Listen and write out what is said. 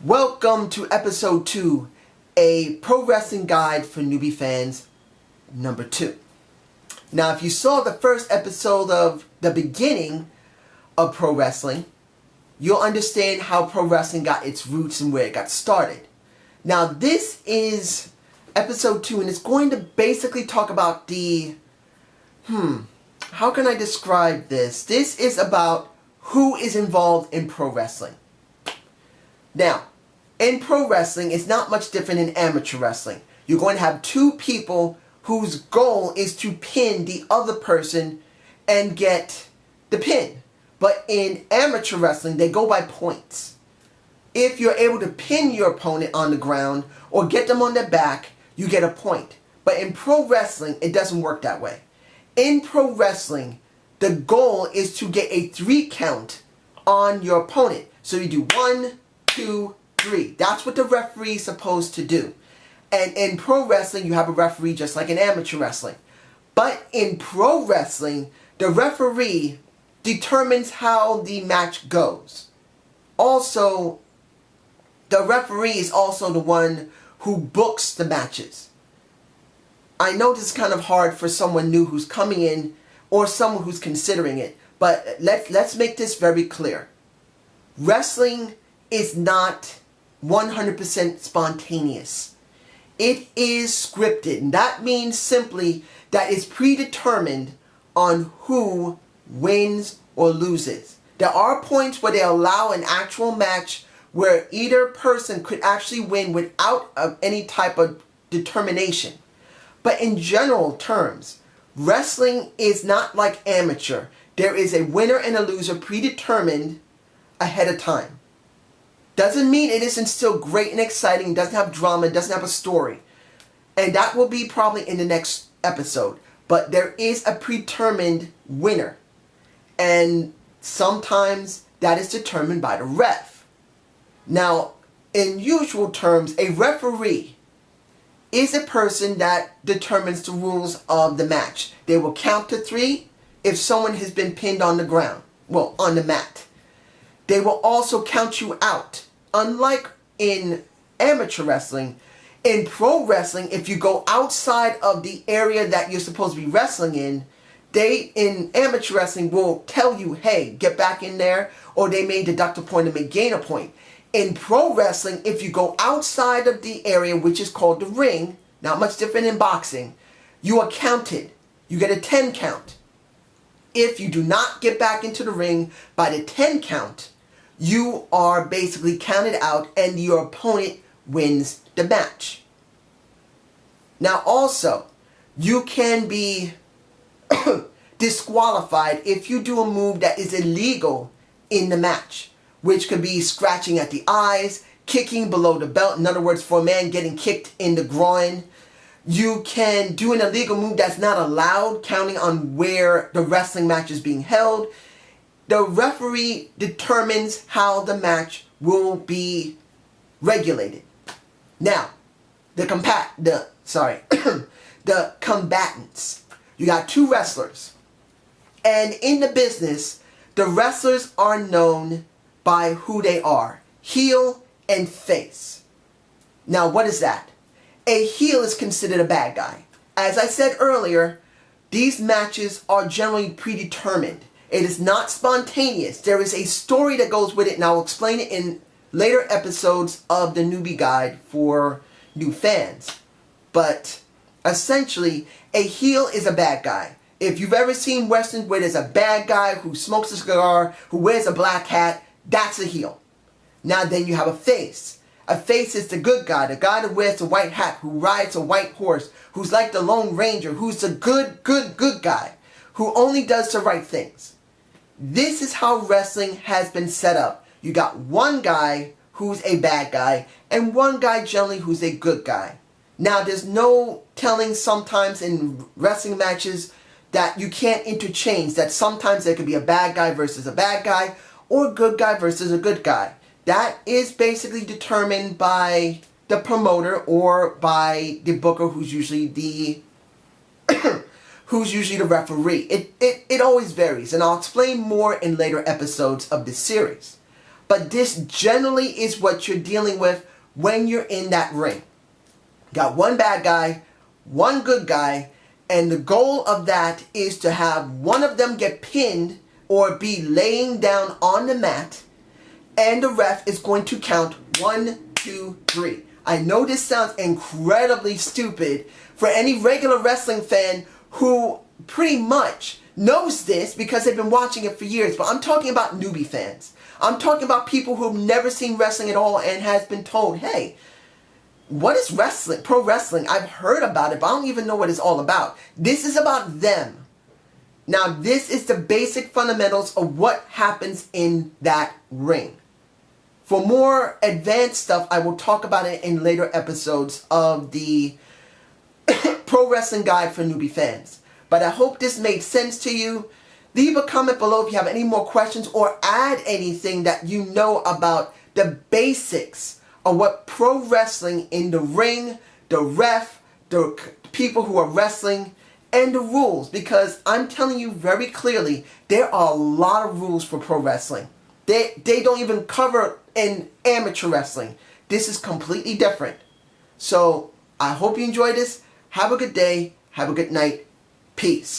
Welcome to episode 2, a pro wrestling guide for newbie fans, number 2. Now, if you saw the first episode of the beginning of pro wrestling, you'll understand how pro wrestling got its roots and where it got started. Now, this is episode 2, and it's going to basically talk about how can I describe this? This is about who is involved in pro wrestling. Now, in pro wrestling, it's not much different than amateur wrestling. You're going to have two people whose goal is to pin the other person and get the pin. But in amateur wrestling, they go by points. If you're able to pin your opponent on the ground or get them on their back, you get a point. But in pro wrestling, it doesn't work that way. In pro wrestling, the goal is to get a 3 count on your opponent. So you do 1, 2, 3. That's what the referee is supposed to do. And in pro wrestling, you have a referee just like in amateur wrestling. But in pro wrestling, the referee determines how the match goes. Also, the referee is also the one who books the matches. I know this is kind of hard for someone new who's coming in or someone who's considering it, but let's make this very clear. Wrestling is not 100% spontaneous. It is scripted, and that means simply that it's predetermined on who wins or loses. There are points where they allow an actual match where either person could actually win without any type of determination. But in general terms, wrestling is not like amateur. There is a winner and a loser predetermined ahead of time. Doesn't mean it isn't still great and exciting, doesn't have drama, doesn't have a story. And that will be probably in the next episode. But there is a predetermined winner. And sometimes that is determined by the ref. Now, in usual terms, a referee is a person that determines the rules of the match. They will count to 3 if someone has been pinned on the ground. Well, on the mat. They will also count you out. Unlike in amateur wrestling, in pro wrestling, if you go outside of the area that you're supposed to be wrestling in, they, in amateur wrestling, will tell you, hey, get back in there, or they may deduct a point and may gain a point. In pro wrestling, if you go outside of the area, which is called the ring, not much different in boxing, you are counted. You get a 10 count. If you do not get back into the ring by the 10 count, you are basically counted out and your opponent wins the match. Now also, you can be disqualified if you do a move that is illegal in the match, which could be scratching at the eyes, kicking below the belt. In other words, for a man getting kicked in the groin. You can do an illegal move that's not allowed, counting on where the wrestling match is being held. The referee determines how the match will be regulated. Now, the combatants. You got 2 wrestlers. And in the business, the wrestlers are known by who they are. Heel and face. Now, what is that? A heel is considered a bad guy. As I said earlier, these matches are generally predetermined. It is not spontaneous. There is a story that goes with it, and I'll explain it in later episodes of the newbie guide for new fans. But essentially, a heel is a bad guy. If you've ever seen wrestling where there's a bad guy who smokes a cigar, who wears a black hat, that's a heel. Now then you have a face. A face is the good guy, the guy that wears a white hat, who rides a white horse, who's like the Lone Ranger, who's the good guy, who only does the right things. This is how wrestling has been set up. You got one guy who's a bad guy and one guy generally who's a good guy. Now there's no telling sometimes in wrestling matches that you can't interchange, that sometimes there could be a bad guy versus a bad guy or a good guy versus a good guy. That is basically determined by the promoter or by the booker, who's usually the referee. It always varies, and I'll explain more in later episodes of this series. but this generally is what you're dealing with when you're in that ring. Got one bad guy, one good guy, and the goal of that is to have one of them get pinned or be laying down on the mat, and the ref is going to count 1, 2, 3. I know this sounds incredibly stupid for any regular wrestling fan who pretty much knows this because they've been watching it for years, but I'm talking about newbie fans. I'm talking about people who've never seen wrestling at all and has been told, hey, what is wrestling? Pro wrestling, I've heard about it, but I don't even know what it's all about. This is about them. Now, this is the basic fundamentals of what happens in that ring. For more advanced stuff, I will talk about it in later episodes of the Pro Wrestling Guide for Newbie Fans. But I hope this made sense to you. Leave a comment below if you have any more questions or add anything that you know about the basics of what pro wrestling in the ring, the ref, the people who are wrestling, and the rules. Because I'm telling you very clearly, there are a lot of rules for pro wrestling. They don't even cover in amateur wrestling. This is completely different. So I hope you enjoyed this. Have a good day. Have a good night. Peace.